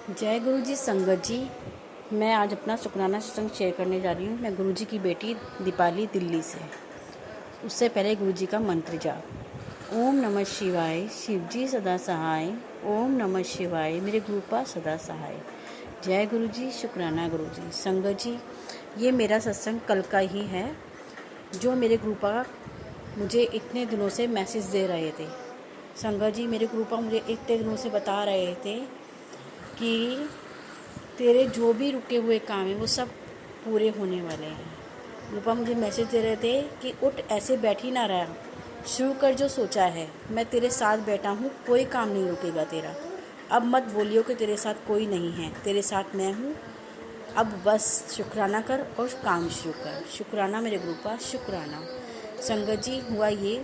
जय गुरु जी। संगत जी, मैं आज अपना शुक्राना सत्संग शेयर करने जा रही हूँ। मैं गुरु जी की बेटी दीपाली, दिल्ली से। उससे पहले गुरु जी का मंत्र जाप। ओम नमः शिवाय, शिव जी सदा सहाय। ओम नमः शिवाय, मेरे गुरुपा सदा सहाय। जय गुरु जी, शुक्राना गुरु जी। संगत जी, ये मेरा सत्संग कल का ही है, जो मेरे गुरुपा मुझे इतने दिनों से मैसेज दे रहे थे। संगत जी, मेरे गुरुपा मुझे इतने दिनों से बता रहे थे कि तेरे जो भी रुके हुए काम हैं वो सब पूरे होने वाले हैं। रूपा मुझे मैसेज दे रहे थे कि उठ, ऐसे बैठ ही ना रहा, शुरू कर जो सोचा है। मैं तेरे साथ बैठा हूँ, कोई काम नहीं रुकेगा तेरा। अब मत बोलियो कि तेरे साथ कोई नहीं है, तेरे साथ मैं हूँ। अब बस शुक्राना कर और काम शुरू कर। शुक्राना मेरे गुरुपा, शुक्राना। संगत जी, हुआ ये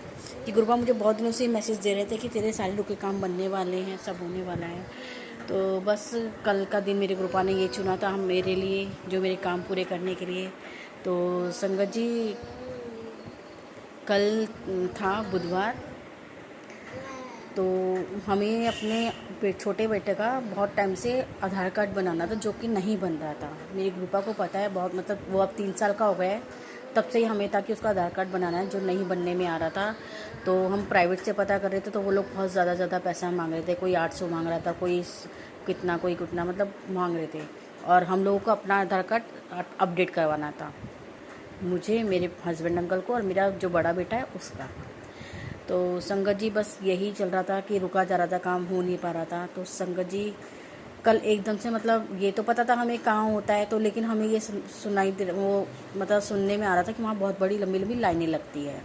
कि गुरुपा मुझे बहुत दिनों से मैसेज दे रहे थे कि तेरे सारे रुके काम बनने वाले हैं, सब होने वाला है। तो बस कल का दिन मेरे गुरुपा ने ये चुना था हम मेरे लिए, जो मेरे काम पूरे करने के लिए। तो संगत जी, कल था बुधवार, तो हमें अपने छोटे बेटे का बहुत टाइम से आधार कार्ड बनाना था, जो कि नहीं बन रहा था। मेरी गुरुपा को पता है, बहुत मतलब वो अब 3 साल का हो गया है, तब से ही हमें था कि उसका आधार कार्ड बनाना है, जो नहीं बनने में आ रहा था। तो हम प्राइवेट से पता कर रहे थे, तो वो लोग बहुत ज़्यादा पैसा मांग रहे थे। कोई 800 मांग रहा था, कोई कितना, कोई कितना, मतलब मांग रहे थे। और हम लोगों को अपना आधार कार्ड अपडेट करवाना था, मुझे, मेरे हस्बैंड अंकल को और मेरा जो बड़ा बेटा है उसका। तो संगत जी, बस यही चल रहा था कि रुका जा रहा था, काम हो नहीं पा रहा था। तो संगत जी, कल एकदम से, मतलब ये तो पता था हमें कहाँ होता है, तो लेकिन हमें ये सुनाई दे, वो मतलब सुनने में आ रहा था कि वहाँ बहुत बड़ी लंबी लंबी लाइनें लगती है,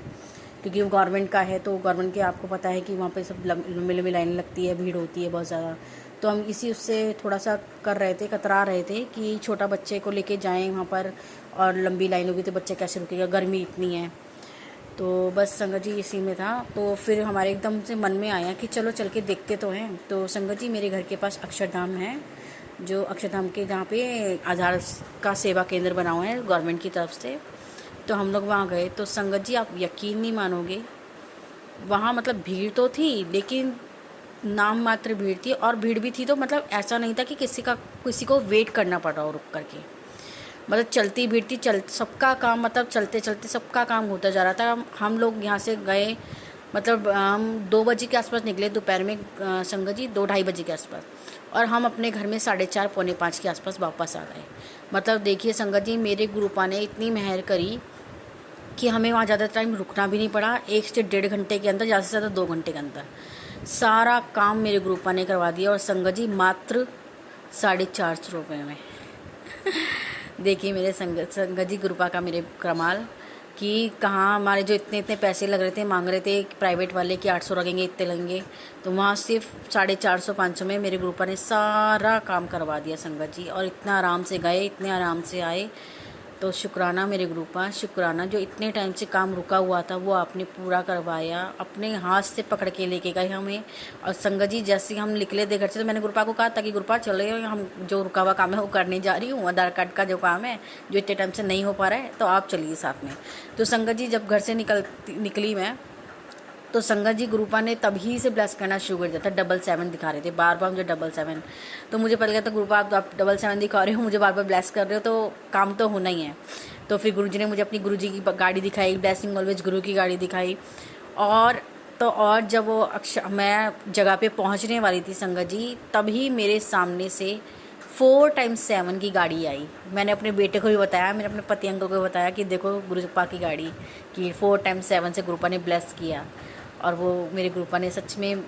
क्योंकि वो गवर्नमेंट का है। तो गवर्नमेंट के आपको पता है कि वहाँ पे सब लंबी लंबी लाइनें लगती है, भीड़ होती है बहुत ज़्यादा। तो हम इसी उससे थोड़ा सा कर रहे थे, कतरा रहे थे कि छोटा बच्चे को लेके जाएं वहाँ पर, और लंबी लाइन होगी तो बच्चे कैसे रुकेगा, गर्मी इतनी है। तो बस संगत जी, इसी में था। तो फिर हमारे एकदम से मन में आया कि चलो चल के देखते तो हैं। तो संगत जी, मेरे घर के पास अक्षरधाम है, जो अक्षरधाम के जहाँ पे आधार का सेवा केंद्र बना हुआ है गवर्नमेंट की तरफ से। तो हम लोग वहाँ गए। तो संगत जी, आप यकीन नहीं मानोगे, वहाँ मतलब भीड़ तो थी, लेकिन नाम मात्र भीड़ थी। और भीड़ भी थी तो मतलब ऐसा नहीं था कि किसी को वेट करना पड़ रहा हो रुक करके। मतलब चलती भीड़ थी, सबका काम, मतलब चलते चलते सबका काम होता जा रहा था। हम लोग यहाँ से गए, मतलब हम 2 बजे के आसपास निकले दोपहर में, संगत जी 2-2:30 बजे के आसपास, और हम अपने घर में 4:30 पौने 5 के आसपास वापस आ गए। मतलब देखिए संगत जी, मेरे गुरुपा ने इतनी मेहर करी कि हमें वहाँ ज़्यादा टाइम रुकना भी नहीं पड़ा। 1 से 1.5 घंटे के अंदर, ज़्यादा से ज़्यादा 2 घंटे के अंदर सारा काम मेरे गुरुपा ने करवा दिया। और संगत जी, मात्र 450 रुपये में। देखिए मेरे संगत जी, गुरुपा का मेरे कमाल, कि कहाँ हमारे जो इतने इतने पैसे लग रहे थे, मांग रहे थे प्राइवेट वाले कि 800 लगेंगे, इतने लगेंगे, तो वहाँ सिर्फ 450-500 में मेरे गुरुपा ने सारा काम करवा दिया संगत जी। और इतना आराम से गए, इतने आराम से आए। तो शुक्राना मेरे गुरुपा, शुक्राना, जो इतने टाइम से काम रुका हुआ था वो आपने पूरा करवाया, अपने हाथ से पकड़ के लेके गए हमें। और संगत जी, जैसे हम निकले थे घर से, तो मैंने गुरुपा को कहा था कि गुरुपा चले, हम जो रुका हुआ काम है वो करने जा रही हूँ, आधार कार्ड का जो काम है जो इतने टाइम से नहीं हो पा रहा है, तो आप चलिए साथ में। तो संगत जी, जब घर से निकली मैं, तो संगत जी, गुरुपा ने तभी से ब्लेस करना शुरू कर दिया था। 777 दिखा रहे थे बार बार मुझे, 777। तो मुझे पता लगा था, गुरुपा आप 777 दिखा रहे हो, मुझे बार बार ब्लेस कर रहे हो, तो काम तो होना ही है। तो फिर गुरुजी ने मुझे अपनी गुरुजी की गाड़ी दिखाई, ब्लेसिंग ऑलवेज गुरु की गाड़ी दिखाई। और तो और जब वो मैं जगह पे पहुंचने वाली थी संगत जी, तभी मेरे सामने से 4x7 की गाड़ी आई। मैंने अपने बेटे को भी बताया, मैंने अपने पति अंकल को भी बताया कि देखो गुरुपा की गाड़ी, कि 4x7 से गुरुपा ने ब्लेस किया। और वो मेरे गुरुपा ने सच में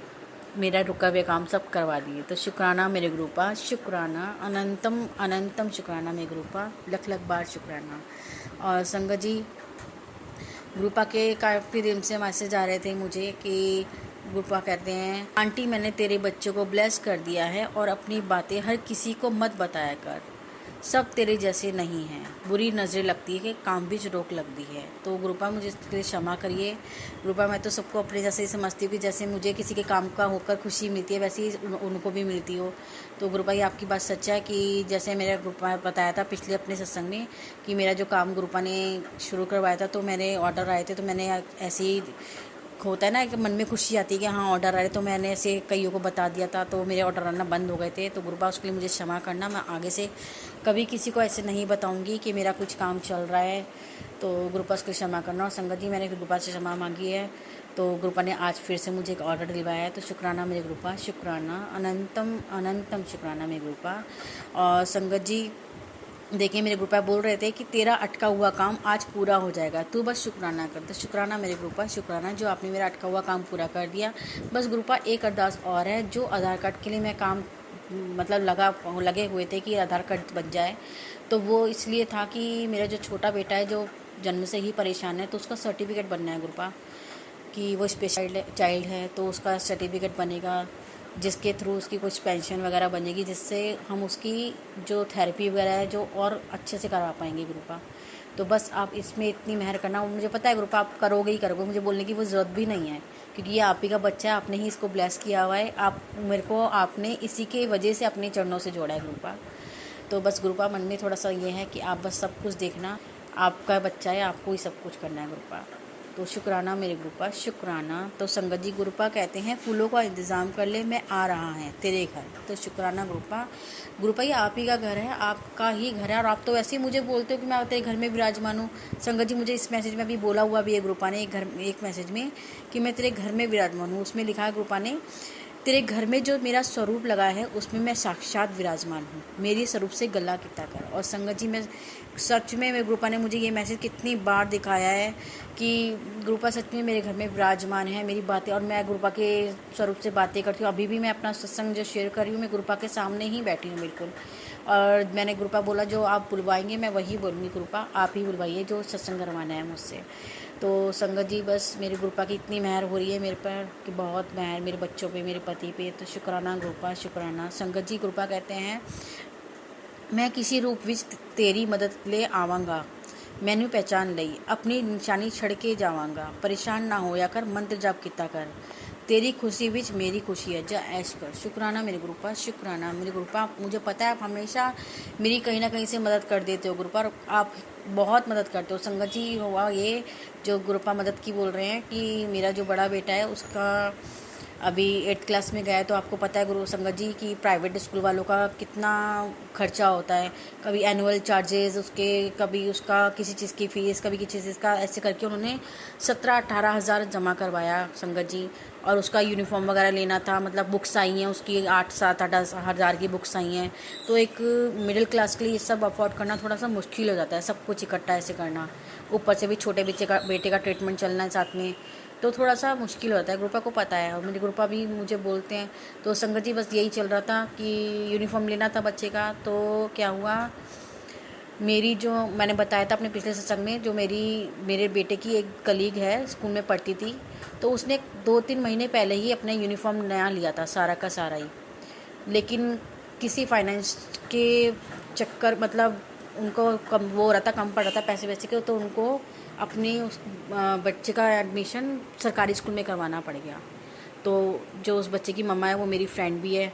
मेरा रुका हुआ काम सब करवा दिए। तो शुक्राना मेरे गुरुपा, शुक्राना, अनंतम अनंतम शुक्राना मेरे गुरुपा, लख लख बार शुक्राना। और संगत जी, गुरुपा के काफ़ी दिन से मैसेज आ रहे थे मुझे कि गुरुपा कहते हैं, आंटी मैंने तेरे बच्चों को ब्लेस कर दिया है, और अपनी बातें हर किसी को मत बताया कर, सब तेरे जैसे नहीं हैं, बुरी नज़रें लगती है कि काम भी रोक लगती है। तो गुरुपा मुझे इसके लिए क्षमा करिए। गुरुपा, मैं तो सबको अपने जैसे ही समझती हूँ कि जैसे मुझे किसी के काम का होकर खुशी मिलती है, वैसे ही उनको भी मिलती हो। तो गुरुपा, ये आपकी बात सच्चा है कि जैसे मेरा गुरुपा बताया था पिछले अपने सत्संग में कि मेरा जो काम गुरुपा ने शुरू करवाया था, तो मेरे ऑर्डर आए थे, तो मैंने ऐसे ही होता है ना कि मन में खुशी आती है कि हाँ ऑर्डर आ रहे, तो मैंने ऐसे कईयों को बता दिया था तो मेरे ऑर्डर आना बंद हो गए थे। तो गुरुपा उसके लिए मुझे क्षमा करना, मैं आगे से कभी किसी को ऐसे नहीं बताऊंगी कि मेरा कुछ काम चल रहा है। तो गुरुपा उसके क्षमा करना। और संगत जी, मैंने गुरुपा से क्षमा मांगी है, तो गुरुपा ने आज फिर से मुझे एक ऑर्डर दिलवाया है। तो शुक्राना मेरे गुरुपा, शुक्राना, अनंतम अनंतम शुक्राना मेरे गुरुपा। और संगत जी देखिए, मेरे गुरुपा बोल रहे थे कि तेरा अटका हुआ काम आज पूरा हो जाएगा, तू बस शुक्राना कर। तो शुक्राना मेरे गुरुपा, शुक्राना जो आपने मेरा अटका हुआ काम पूरा कर दिया। बस गुरुपा एक अरदास और है, जो आधार कार्ड के लिए मैं काम मतलब लगे हुए थे कि आधार कार्ड बन जाए, तो वो इसलिए था कि मेरा जो छोटा बेटा है जो जन्म से ही परेशान है, तो उसका सर्टिफिकेट बनना है गुरुपा, कि वो स्पेशल चाइल्ड है, तो उसका सर्टिफिकेट बनेगा जिसके थ्रू उसकी कुछ पेंशन वगैरह बनेगी, जिससे हम उसकी जो थेरेपी वगैरह है जो और अच्छे से करा पाएंगे गुरुपा। तो बस आप इसमें इतनी मेहर करना, मुझे पता है गुरुपा आप करोगे ही करोगे, मुझे बोलने की वो ज़रूरत भी नहीं है, क्योंकि ये आप ही का बच्चा है, आपने ही इसको ब्लेस किया हुआ है, आप मेरे को आपने इसी के वजह से अपने चरणों से जोड़ा है गुरुपा। तो बस गुरुपा मन में थोड़ा सा ये है कि आप बस सब कुछ देखना, आपका बच्चा है, आपको ही सब कुछ करना है गुरुपा। तो शुक्राना मेरे गुरुपा, शुक्राना। तो संगत जी गुरुपा कहते हैं फूलों का इंतज़ाम कर ले, मैं आ रहा है तेरे घर। तो शुक्राना गुरुपा। गुरुपा ये आप ही का घर है, आपका ही घर है, और आप तो वैसे ही मुझे बोलते हो कि मैं तेरे घर में विराजमान हूँ। संगत जी मुझे इस मैसेज में भी बोला हुआ भी है गुरुपा ने एक मैसेज में कि मैं तेरे घर में विराजमान हूँ। उसमें लिखा है गुरुपा ने, तेरे घर में जो मेरा स्वरूप लगा है उसमें मैं साक्षात विराजमान हूँ, मेरी स्वरूप से गला किता कर। और संगत जी मैं सच में मेरे गुरुपा ने मुझे ये मैसेज कितनी बार दिखाया है कि गुरुपा सच में मेरे घर में विराजमान है, मेरी बातें, और मैं गुरुपा के स्वरूप से बातें करती हूँ। अभी भी मैं अपना सत्संग जो शेयर कर रही हूँ, मैं गुरुपा के सामने ही बैठी हूँ बिल्कुल। और मैंने गुरुपा बोला जो आप बुलवाएंगे मैं वही बोलूँगी गुरुपा, आप ही बुलवाइए जो सत्संग करवाना है मुझसे। तो संगत जी बस मेरी गुरुपा की इतनी मेहर हो रही है मेरे पर कि बहुत मेहर, मेरे बच्चों पे, मेरे पति पे। तो शुक्राना गुरुपा, शुक्राना। संगत जी गुरुपा कहते हैं मैं किसी रूप विच तेरी मदद ले आवांगा, मैनू पहचान लई, अपनी निशानी छड़ के जावांगा, परेशान ना होया कर, मंत्र जाप किता कर, तेरी खुशी विच मेरी खुशी है, जा ऐश कर। शुक्राना मेरे गुरुपा, शुक्राना मेरे गुरुपा। मुझे पता है आप हमेशा मेरी कहीं ना कहीं से मदद कर देते हो गुरुपा, आप बहुत मदद करते हो। संगत जी हुआ ये जो गुरुपा मदद की बोल रहे हैं कि मेरा जो बड़ा बेटा है उसका अभी 8th क्लास में गया है, तो आपको पता है गुरु संगत जी कि प्राइवेट स्कूल वालों का कितना खर्चा होता है, कभी एनुअल चार्जेस उसके, कभी उसका किसी चीज़ की फ़ीस, कभी किसी चीज़ का, ऐसे करके उन्होंने 17-18 हज़ार जमा करवाया संगत जी। और उसका यूनिफॉर्म वगैरह लेना था, मतलब बुक्स आई हैं उसकी 8-7 हज़ार की बुक्स आई हैं। तो एक मिडिल क्लास के लिए ये सब अफोर्ड करना थोड़ा सा मुश्किल हो जाता है, सब कुछ इकट्ठा ऐसे करना, ऊपर से भी छोटे बेटे का ट्रीटमेंट चलना है साथ में, तो थोड़ा सा मुश्किल होता है, गुरुपा को पता है, और मेरे गुरुपा भी मुझे बोलते हैं। तो संगत जी बस यही चल रहा था कि यूनिफॉर्म लेना था बच्चे का। तो क्या हुआ, मेरी जो मैंने बताया था अपने पिछले सत्संग में, जो मेरे बेटे की एक कलीग है, स्कूल में पढ़ती थी, तो उसने 2-3 महीने पहले ही अपना यूनिफॉर्म नया लिया था, सारा का सारा ही, लेकिन किसी फाइनेंस के चक्कर, मतलब उनको कम वो हो रहा था, कम पड़ रहा था पैसे वैसे के, तो उनको अपने उस बच्चे का एडमिशन सरकारी स्कूल में करवाना पड़ गया। तो जो उस बच्चे की मम्मा है वो मेरी फ्रेंड भी है।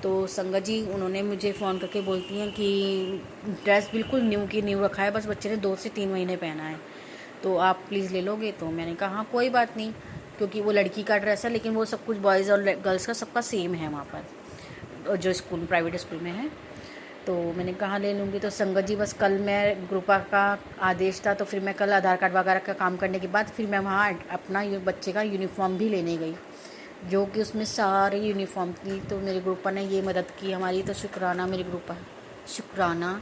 तो संगत जी उन्होंने मुझे फ़ोन करके बोलती हैं कि ड्रेस बिल्कुल न्यू की न्यू रखा है, बस बच्चे ने 2 से 3 महीने पहना है, तो आप प्लीज़ ले लोगे। तो मैंने कहा हाँ कोई बात नहीं, क्योंकि वो लड़की का ड्रेस है, लेकिन वो सब कुछ बॉयज़ और गर्ल्स का सबका सेम है वहाँ पर, जो स्कूल प्राइवेट स्कूल में है। तो मैंने कहा ले लूँगी। तो संगत जी बस कल मैं गुरुपा का आदेश था, तो फिर मैं कल आधार कार्ड वगैरह का काम करने के बाद फिर मैं वहाँ अपना बच्चे का यूनिफॉर्म भी लेने गई, जो कि उसमें सारी यूनिफॉर्म थी। तो मेरे गुरुपा ने ये मदद की हमारी, तो शुक्राना मेरे गुरुपा, शुक्राना।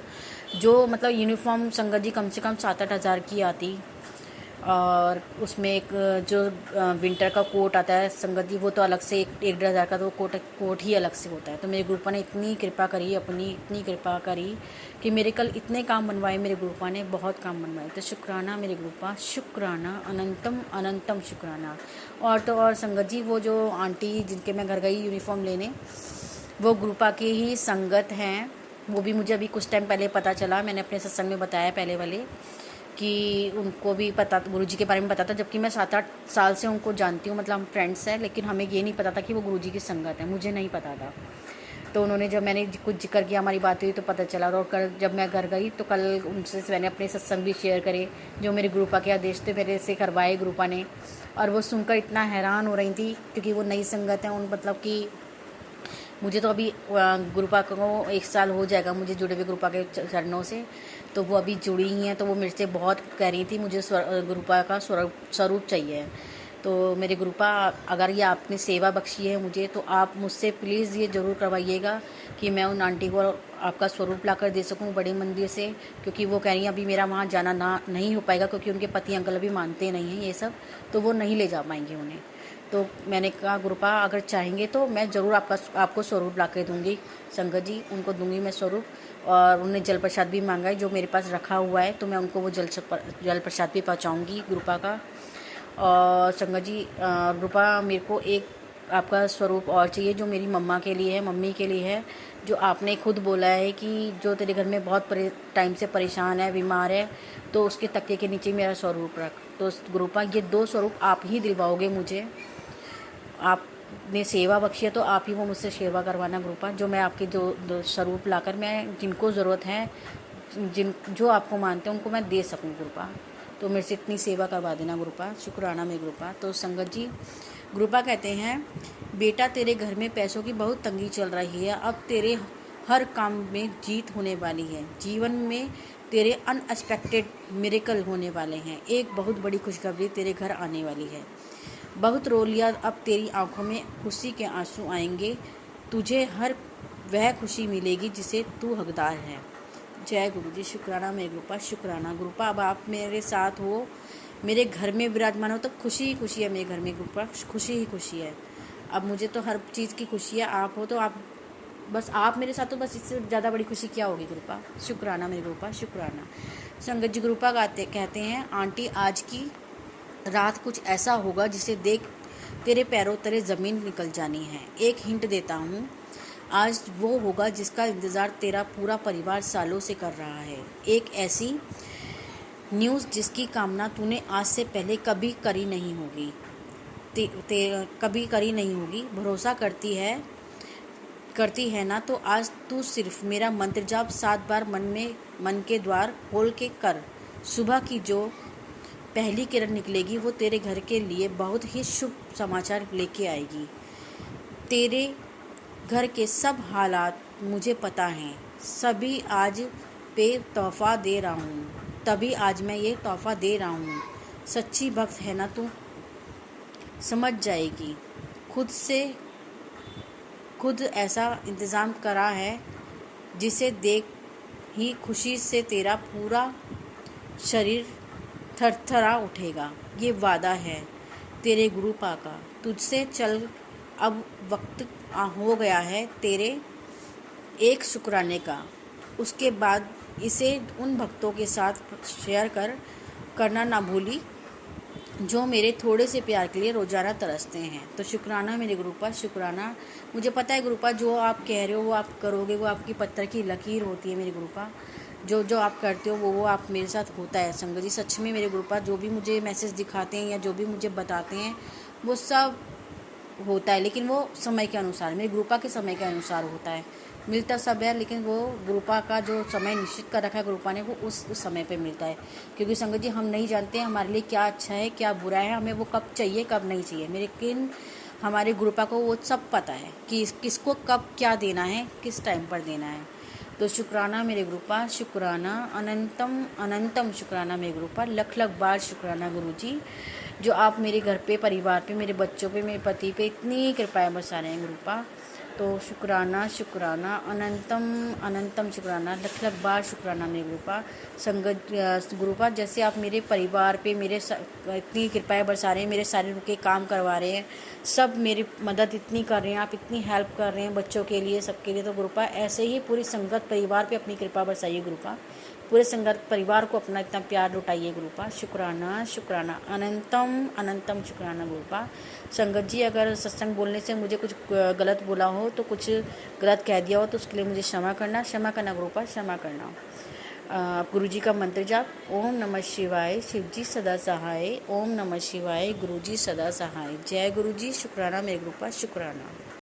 जो मतलब यूनिफॉर्म संगत जी कम से कम 7-8 हज़ार की आती, और उसमें एक जो विंटर का कोट आता है संगत जी, वो तो अलग से 1-1.5 हज़ार का, तो कोट ही अलग से होता है। तो मेरे गुरुपा ने इतनी कृपा करी, अपनी इतनी कृपा करी कि मेरे कल इतने काम बनवाए, मेरे गुरुपा ने बहुत काम बनवाए। तो शुक्राना मेरे गुरुपा, शुक्राना, अनंतम अनंतम शुक्राना। और तो और संगत जी वो जो आंटी जिनके मैं घर गई यूनिफॉर्म लेने, वो गुरुपा के ही संगत हैं। वो भी मुझे अभी कुछ टाइम पहले पता चला, मैंने अपने सत्संग में बताया पहले वाले कि उनको भी पता, गुरुजी के बारे में पता था, जबकि मैं 7-8 साल से उनको जानती हूँ, मतलब हम फ्रेंड्स हैं, लेकिन हमें ये नहीं पता था कि वो गुरुजी की संगत है, मुझे नहीं पता था। तो उन्होंने जब मैंने कुछ जिक्र किया, हमारी बात हुई तो पता चला। और कल जब मैं घर गई तो कल उनसे मैंने अपने सत्संग भी शेयर करे, जो मेरे गुरुपा के आदेश थे मेरे से करवाए गुरुपा ने। और वो सुनकर इतना हैरान हो रही थी, क्योंकि वो नई संगत है। उन मतलब कि मुझे तो अभी गुरुपा को 1 साल हो जाएगा मुझे जुड़े हुए गुरुपा के चरणों से, तो वो अभी जुड़ी ही हैं। तो वो मेरे से बहुत कह रही थी मुझे गुरुपा का स्वरूप चाहिए। तो मेरे गुरुपा, अगर ये आपने सेवा बख्शी है मुझे, तो आप मुझसे प्लीज़ ये ज़रूर करवाइएगा कि मैं उन आंटी को आपका स्वरूप ला कर दे सकूं बड़े मंदिर से, क्योंकि वो कह रही हैं अभी मेरा वहाँ जाना नहीं हो पाएगा, क्योंकि उनके पति अंकल अभी मानते नहीं हैं ये सब, तो वो नहीं ले जा पाएंगे उन्हें। तो मैंने कहा गुरुपा अगर चाहेंगे तो मैं ज़रूर आपको स्वरूप ला के दूँगी, संगत जी उनको दूँगी मैं स्वरूप। और उन्हें जल प्रसाद भी मांगा है जो मेरे पास रखा हुआ है, तो मैं उनको वो जल प्रसाद भी पहुँचाऊँगी गुरुपा का। और संगत जी गुरुपा मेरे को एक आपका स्वरूप और चाहिए, जो मेरी मम्मा के लिए है, मम्मी के लिए है, जो आपने खुद बोला है कि जो तेरे घर में बहुत टाइम से परेशान है, बीमार है, तो उसके तकिए के नीचे मेरा स्वरूप रख। तो गुरुपा ये 2 स्वरूप आप ही दिलवाओगे मुझे, आपने सेवा बख्शी है तो आप ही वो मुझसे सेवा करवाना गुरुपा, जो मैं आपके जो स्वरूप लाकर मैं जिनको ज़रूरत है, जो आपको मानते हैं उनको मैं दे सकूं गुरुपा। तो मेरे से इतनी सेवा करवा देना गुरुपा, शुक्राना मेरे गुरुपा। तो संगत जी गुरुपा कहते हैं, बेटा तेरे घर में पैसों की बहुत तंगी चल रही है, अब तेरे हर काम में जीत होने वाली है, जीवन में तेरे अनएक्सपेक्टेड मिरेकल होने वाले हैं, एक बहुत बड़ी खुशखबरी तेरे घर आने वाली है। बहुत रो लिया, अब तेरी आंखों में खुशी के आंसू आएंगे, तुझे हर वह खुशी मिलेगी जिसे तू हकदार है। जय गुरु जी। शुक्राना मेरे गुरुपा, शुक्राना गुरुपा। अब आप मेरे साथ हो, मेरे घर में विराजमान हो, तो खुशी ही खुशी है मेरे घर में गुरुपा, खुशी ही खुशी है। अब मुझे तो हर चीज़ की खुशी है, आप हो तो आप मेरे साथ हो, बस इससे ज़्यादा बड़ी खुशी क्या होगी गुरुपा। शुक्राना मेरे गुरुपा, शुक्राना। संगत जी गुरुपा कहते हैं, आंटी आज की रात कुछ ऐसा होगा जिसे देख तेरे पैरों तले ज़मीन निकल जानी है। एक हिंट देता हूँ, आज वो होगा जिसका इंतज़ार तेरा पूरा परिवार सालों से कर रहा है। एक ऐसी न्यूज़ जिसकी कामना तूने आज से पहले कभी करी नहीं होगी, कभी करी नहीं होगी। भरोसा करती है ना, तो आज तू सिर्फ मेरा मंत्र जाप 7 बार मन के द्वार खोल के कर। सुबह की जो पहली किरण निकलेगी वो तेरे घर के लिए बहुत ही शुभ समाचार लेके आएगी। तेरे घर के सब हालात मुझे पता हैं, सभी आज पे तोहफा दे रहा हूँ, तभी आज मैं ये तोहफा दे रहा हूँ। सच्ची भक्त है ना तू, समझ जाएगी। खुद ऐसा इंतज़ाम करा है जिसे देख ही खुशी से तेरा पूरा शरीर थरथरा उठेगा। ये वादा है तेरे गुरुपा का, तुझसे चल अब वक्त हो गया है तेरे एक शुक्राने का। उसके बाद इसे उन भक्तों के साथ शेयर करना ना भूली जो मेरे थोड़े से प्यार के लिए रोज़ाना तरसते हैं। तो शुक्राना मेरे गुरुपा, शुक्राना। मुझे पता है गुरुपा, जो आप कह रहे हो वो आप करोगे, वो आपकी पत्थर की लकीर होती है मेरे गुरुपा। जो आप करते हो वो आप मेरे साथ होता है संगत जी। सच में मेरे गुरुपा जो भी मुझे मैसेज दिखाते हैं या जो भी मुझे बताते हैं वो सब होता है, लेकिन वो समय के अनुसार, मेरे गुरुपा के समय के अनुसार होता है। मिलता सब है, लेकिन वो गुरुपा का जो समय निश्चित कर रखा है गुरुपा ने, वो उस समय पे मिलता है। क्योंकि संगत जी हम नहीं जानते हैं हमारे लिए क्या अच्छा है क्या बुरा है, हमें वो कब चाहिए कब नहीं चाहिए, लेकिन हमारे गुरुपा को वो सब पता है कि किसको कब क्या देना है, किस टाइम पर देना है। तो शुक्राना मेरे गुरुपा, शुक्राना, अनंतम अनंतम शुक्राना मेरे गुरुपा, लख लख बार शुक्राना गुरु जी, जो आप मेरे घर पे, परिवार पे, मेरे बच्चों पे, मेरे पति पे इतनी कृपाएं बरसा रहे हैं गुरुपा। तो शुक्राना शुक्राना, अनंतम अनंतम शुक्राना, लख लख बार शुक्राना मेरे गुरुपा। संगत गुरुपा जैसे आप मेरे परिवार पे मेरे इतनी कृपाएं बरसा रहे हैं, मेरे सारे रुके काम करवा रहे हैं, सब मेरी मदद इतनी कर रहे हैं, आप इतनी हेल्प कर रहे हैं बच्चों के लिए, सबके लिए। तो गुरुपा ऐसे ही पूरी संगत परिवार पे अपनी कृपा बरसाइए गुरुपा, पूरे संगत परिवार को अपना इतना प्यार लुटाइए गुरुपा। शुक्राना शुक्राना, अनंतम अनंतम शुक्राना गुरुपा। संगत जी अगर सत्संग बोलने से मुझे कुछ गलत बोला हो, तो कुछ गलत कह दिया हो, तो उसके लिए मुझे क्षमा करना गुरुपा, क्षमा करना। गुरु जी का मंत्र जाप, ओम नमः शिवाय, शिव जी सदा सहाय, ओम नमः शिवाय, गुरु जी सदा सहाय। जय गुरु जी। शुक्राना मेरे गुरुपा, शुक्राना।